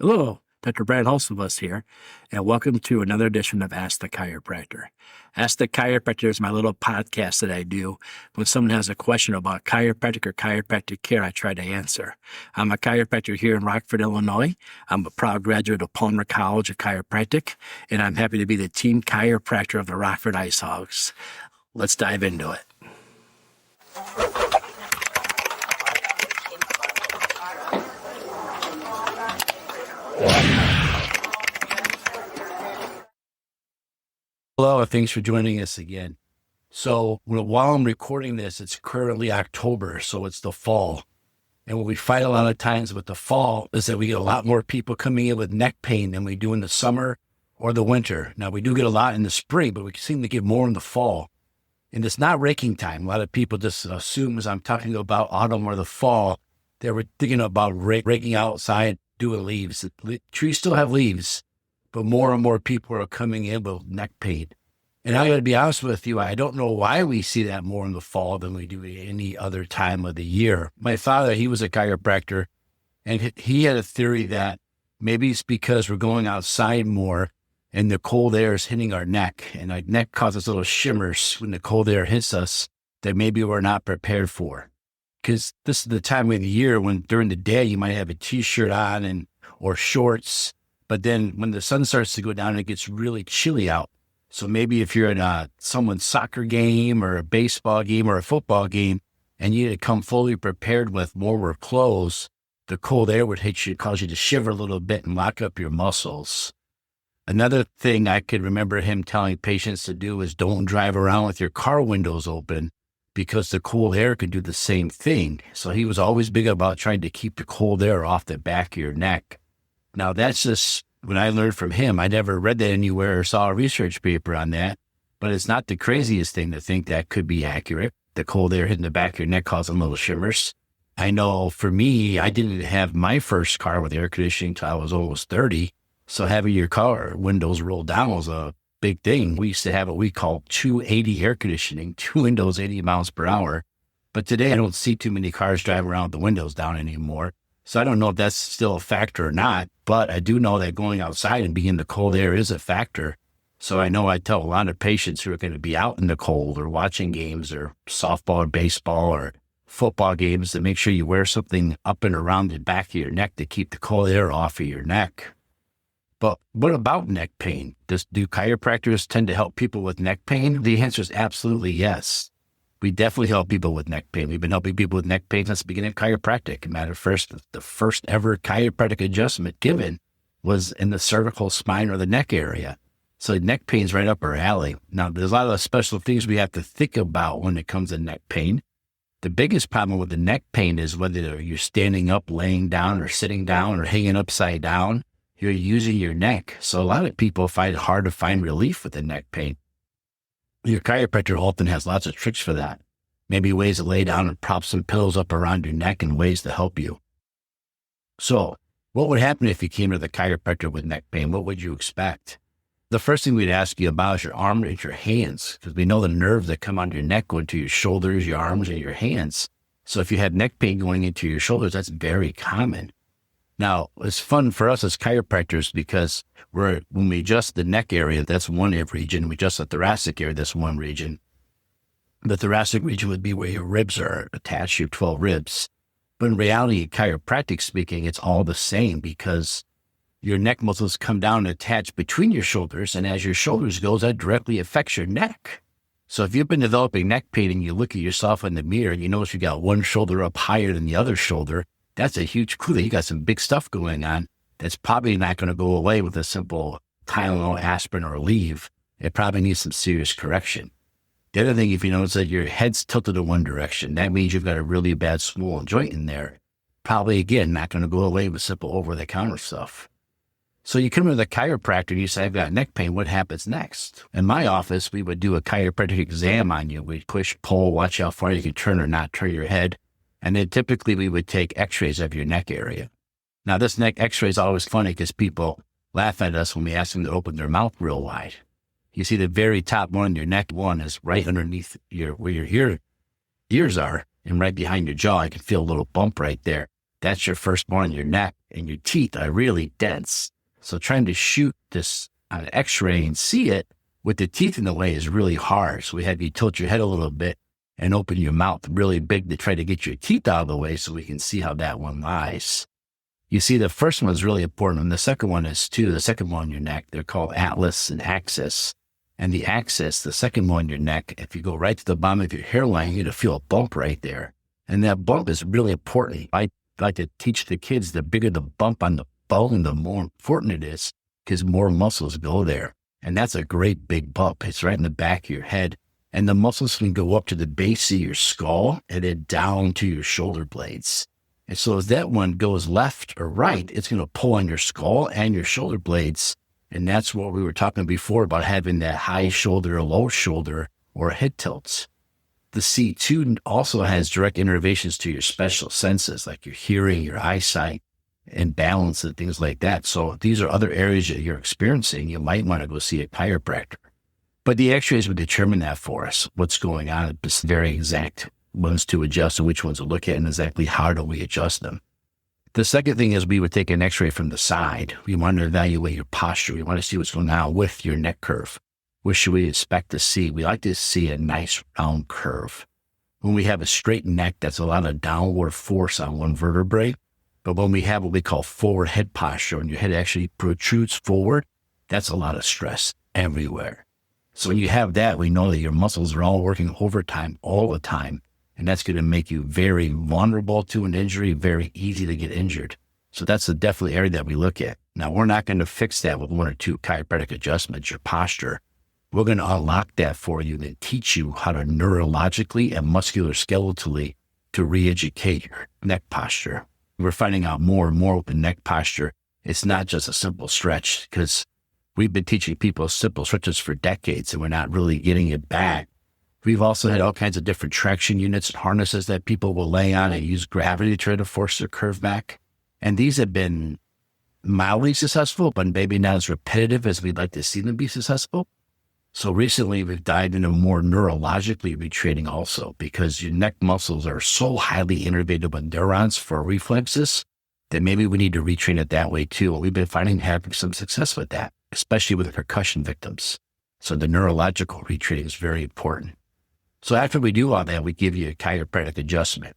Hello, Dr. Brant Hulsebus here, and welcome to another edition of Ask the Chiropractor. Ask the Chiropractor is my little podcast that I do. When someone has a question about chiropractic or chiropractic care, I try to answer. I'm a chiropractor here in Rockford, Illinois. I'm a proud graduate of Palmer College of Chiropractic, and I'm happy to be the team chiropractor of the Rockford Ice Hogs. Let's dive into it. Hello, and thanks for joining us again. So while I'm recording this, it's currently October, so it's the fall. And what we find a lot of times with the fall is that we get a lot more people coming in with neck pain than we do in the summer or the winter. Now, we do get a lot in the spring, but we seem to get more in the fall. And it's not raking time. A lot of people just assume as I'm talking about autumn or the fall, they were thinking about raking outside, doing leaves. The trees still have leaves, but more and more people are coming in with neck pain. And I got to be honest with you, I don't know why we see that more in the fall than we do any other time of the year. My father, he was a chiropractor, and he had a theory that maybe it's because we're going outside more and the cold air is hitting our neck, and our neck causes little shimmers when the cold air hits us that maybe we're not prepared for. Because this is the time of the year when during the day you might have a t-shirt on or shorts, but then when the sun starts to go down, it gets really chilly out. So maybe if you're in someone's soccer game or a baseball game or a football game, and you need to come fully prepared with warmer clothes, the cold air would hit you, cause you to shiver a little bit and lock up your muscles. Another thing I could remember him telling patients to do is don't drive around with your car windows open because the cold air could do the same thing. So he was always big about trying to keep the cold air off the back of your neck. Now that's just when I learned from him. I never read that anywhere or saw a research paper on that, but it's not the craziest thing to think that could be accurate. The cold air hitting the back of your neck causing little shimmers. I know for me, I didn't have my first car with air conditioning until I was almost 30. So having your car windows rolled down was a big thing. We used to have what we call 280 air conditioning, two windows, 80 miles per hour. But today I don't see too many cars driving around with the windows down anymore. So I don't know if that's still a factor or not, but I do know that going outside and being in the cold air is a factor. So I know I tell a lot of patients who are going to be out in the cold or watching games or softball or baseball or football games to make sure you wear something up and around the back of your neck to keep the cold air off of your neck. But what about neck pain? Do chiropractors tend to help people with neck pain? The answer is absolutely yes. We definitely help people with neck pain. We've been helping people with neck pain since the beginning of chiropractic. Matter of fact, the first ever chiropractic adjustment given was in the cervical spine or the neck area. So neck pain's right up our alley. Now, there's a lot of special things we have to think about when it comes to neck pain. The biggest problem with the neck pain is whether you're standing up, laying down, or sitting down, or hanging upside down, you're using your neck. So a lot of people find it hard to find relief with the neck pain. Your chiropractor often has lots of tricks for that. Maybe ways to lay down and prop some pillows up around your neck and ways to help you. So what would happen if you came to the chiropractor with neck pain? What would you expect? The first thing we'd ask you about is your arm and your hands, because we know the nerves that come onto your neck go into your shoulders, your arms, and your hands. So if you have neck pain going into your shoulders, that's very common. Now, it's fun for us as chiropractors because when we adjust the neck area, that's one region. We adjust the thoracic area, that's one region. The thoracic region would be where your ribs are attached, your 12 ribs. But in reality, chiropractic speaking, it's all the same because your neck muscles come down and attach between your shoulders. And as your shoulders goes, that directly affects your neck. So if you've been developing neck pain and you look at yourself in the mirror and you notice you got one shoulder up higher than the other shoulder, that's a huge clue that you got some big stuff going on that's probably not going to go away with a simple Tylenol, aspirin, or Aleve. It probably needs some serious correction. The other thing, if you notice that your head's tilted in one direction, that means you've got a really bad swollen joint in there. Probably, again, not going to go away with simple over-the-counter stuff. So you come to the chiropractor and you say, I've got neck pain. What happens next? In my office, we would do a chiropractic exam on you. We'd push, pull, watch how far you can turn or not turn your head. And then typically we would take x-rays of your neck area. Now this neck x-ray is always funny because people laugh at us when we ask them to open their mouth real wide. You see the very top one, your neck one, is right underneath where your ears are and right behind your jaw. You can feel a little bump right there. That's your first one in your neck. and your teeth are really dense. So trying to shoot this on an x-ray and see it with the teeth in the way is really hard. So we have you tilt your head a little bit and open your mouth really big to try to get your teeth out of the way so we can see how that one lies. You see, the first one is really important, and the second one is too. The second one on your neck, they're called atlas and axis. And the axis, the second one on your neck, if you go right to the bottom of your hairline, you're going to feel a bump right there. And that bump is really important. I like to teach the kids, the bigger the bump on the bone, the more important it is because more muscles go there. And that's a great big bump. It's right in the back of your head. And the muscles can go up to the base of your skull and then down to your shoulder blades. And so as that one goes left or right, it's going to pull on your skull and your shoulder blades. And that's what we were talking before about having that high shoulder or low shoulder or head tilts. The C2 also has direct innervations to your special senses, like your hearing, your eyesight, and balance and things like that. So these are other areas that you're experiencing. You might want to go see a chiropractor. But the x-rays would determine that for us, what's going on. It's very exact ones to adjust and which ones to look at and exactly how do we adjust them. The second thing is we would take an x-ray from the side. We want to evaluate your posture. We want to see what's going on with your neck curve. What should we expect to see? We like to see a nice round curve. When we have a straight neck, that's a lot of downward force on one vertebrae. But when we have what we call forward head posture and your head actually protrudes forward, that's a lot of stress everywhere. So when you have that, we know that your muscles are all working overtime all the time. And that's going to make you very vulnerable to an injury, very easy to get injured. So that's the definitely area that we look at. Now, we're not going to fix that with one or two chiropractic adjustments, your posture. We're going to unlock that for you and teach you how to neurologically and musculoskeletally to re-educate your neck posture. We're finding out more and more with the neck posture. It's not just a simple stretch because we've been teaching people simple stretches for decades and we're not really getting it back. We've also had all kinds of different traction units and harnesses that people will lay on and use gravity to try to force their curve back. And these have been mildly successful, but maybe not as repetitive as we'd like to see them be successful. So recently we've dived into more neurologically retraining also because your neck muscles are so highly innervated with neurons for reflexes that maybe we need to retrain it that way too. And we've been having some success with that, especially with concussion victims. So the neurological retraining is very important. So after we do all that, we give you a chiropractic adjustment.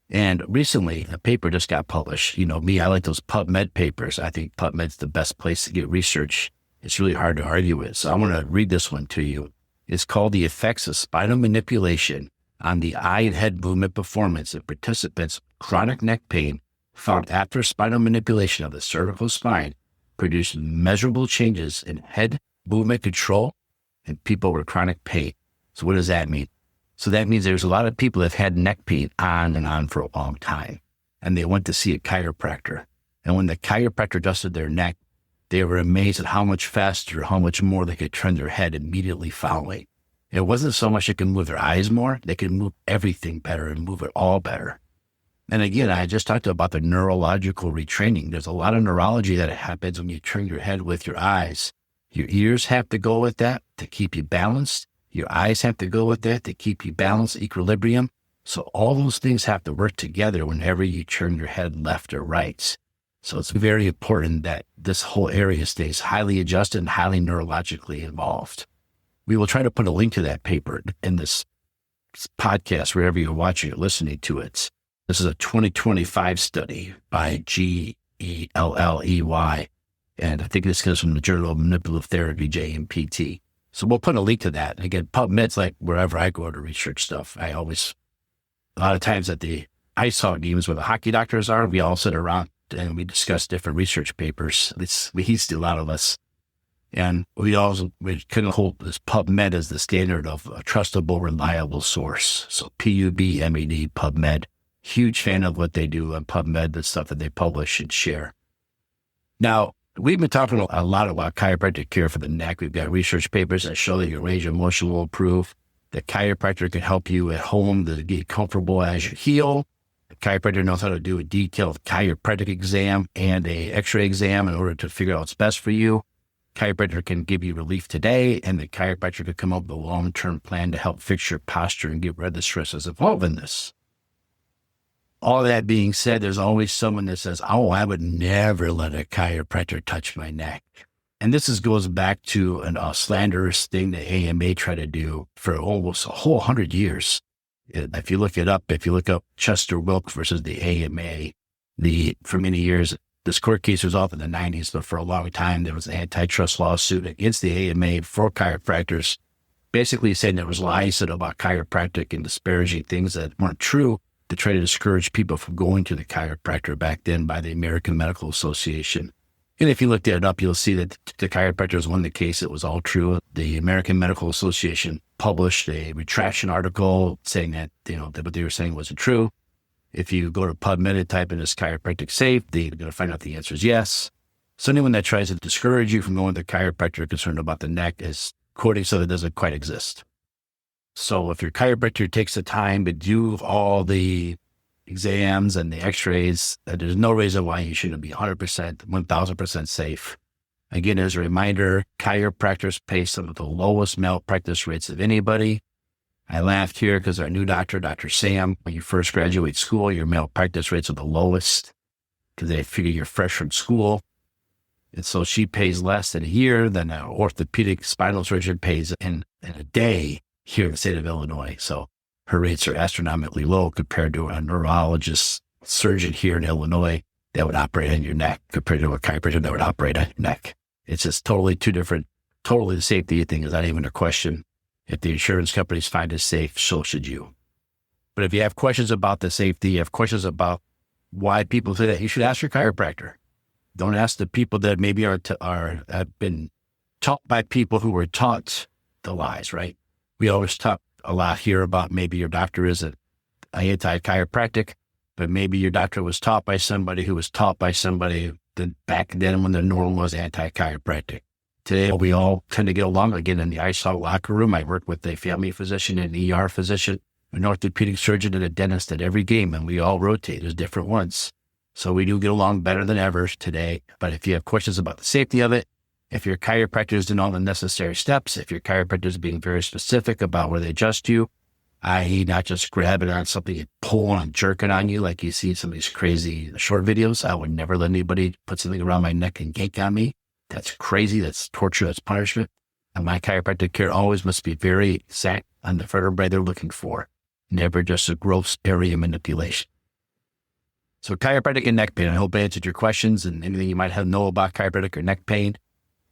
And recently, a paper just got published. You know me, I like those PubMed papers. I think PubMed's the best place to get research. It's really hard to argue with. So I want to read this one to you. It's called The Effects of Spinal Manipulation on the Eye and Head Movement Performance in Participants with Chronic Neck Pain Found After Spinal Manipulation of the Cervical Spine Produced Measurable Changes in Head Movement Control in People with Chronic Pain. So what does that mean? So that means there's a lot of people that have had neck pain on and on for a long time, and they went to see a chiropractor. And when the chiropractor adjusted their neck, they were amazed at how much faster, how much more they could turn their head immediately following. It wasn't so much they could move their eyes more, they could move everything better and move it all better. And again, I just talked about the neurological retraining. There's a lot of neurology that happens when you turn your head with your eyes. Your ears have to go with that to keep you balanced. Your eyes have to go with that to keep you balanced, equilibrium. So all those things have to work together whenever you turn your head left or right. So it's very important that this whole area stays highly adjusted and highly neurologically involved. We will try to put a link to that paper in this podcast, wherever you're watching or listening to it. This is a 2025 study by Gelley. And I think this comes from the Journal of Manipulative Therapy, JMPT. So we'll put a link to that. Again, PubMed's like wherever I go to research stuff. A lot of times at the ice hockey games where the hockey doctors are, we all sit around and we discuss different research papers. We used to, a lot of us. And we kind of hold this PubMed as the standard of a trustable, reliable source. So PubMed, PubMed. Huge fan of what they do on PubMed, the stuff that they publish and share. Now, we've been talking a lot about chiropractic care for the neck. We've got research papers that show that your range of motion will improve. The chiropractor can help you at home to get comfortable as you heal. The chiropractor knows how to do a detailed chiropractic exam and a x-ray exam in order to figure out what's best for you. Chiropractor can give you relief today, and the chiropractor could come up with a long-term plan to help fix your posture and get rid of the stresses involved in this. all that being said, there's always someone that says, oh, I would never let a chiropractor touch my neck. And goes back to a slanderous thing the AMA tried to do for almost a whole 100 years. If you look up Chester Wilk versus the AMA, for many years, this court case was off in the 90s, but for a long time, there was an antitrust lawsuit against the AMA for chiropractors, basically saying there was lies said about chiropractic and disparaging things that weren't true to try to discourage people from going to the chiropractor back then by the American Medical Association. And if you look that up, you'll see that the chiropractors won the case. It was all true. The American Medical Association published a retraction article saying that, that what they were saying wasn't true. If you go to PubMed and type in, is chiropractic safe, they're going to find out the answer is yes. So anyone that tries to discourage you from going to the chiropractor concerned about the neck is quoting something that doesn't quite exist. So if your chiropractor takes the time to do all the exams and the x-rays, there's no reason why you shouldn't be 100%, 1000% safe. Again, as a reminder, chiropractors pay some of the lowest malpractice rates of anybody. I laughed here because our new doctor, Dr. Sam, when you first graduate school, your malpractice rates are the lowest because they figure you're fresh from school. And so she pays less in a year than an orthopedic spinal surgeon pays in a day here in the state of Illinois. So her rates are astronomically low compared to a neurologist surgeon here in Illinois that would operate on your neck compared to a chiropractor that would operate on your neck. It's just totally two different, totally the safety thing is not even a question. If the insurance companies find it safe, so should you. But if you have questions about the safety, you have questions about why people say that, you should ask your chiropractor. Don't ask the people that maybe have been taught by people who were taught the lies, right? We always talk a lot here about maybe your doctor isn't anti-chiropractic, but maybe your doctor was taught by somebody who was taught by somebody that back then when the norm was anti-chiropractic. Today, we all tend to get along. Again, in the ISOL locker room, I work with a family physician, an ER physician, an orthopedic surgeon, and a dentist at every game, and we all rotate as different ones. So we do get along better than ever today. But if you have questions about the safety of it, if your chiropractor is doing all the necessary steps, if your chiropractor is being very specific about where they adjust you, i.e. not just grabbing on something and pulling and jerking on you like you see in some of these crazy short videos. I would never let anybody put something around my neck and yank on me. That's crazy. That's torture. That's punishment. And my chiropractic care always must be very exact on the vertebrae they're looking for. Never just a gross area manipulation. So chiropractic and neck pain, I hope I answered your questions and anything you might know about chiropractic or neck pain.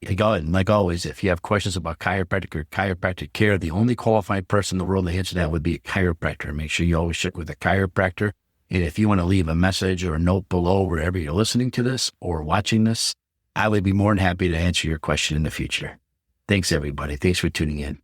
Like always, if you have questions about chiropractic or chiropractic care, the only qualified person in the world to answer that would be a chiropractor. Make sure you always check with a chiropractor. And if you want to leave a message or a note below wherever you're listening to this or watching this, I would be more than happy to answer your question in the future. Thanks, everybody. Thanks for tuning in.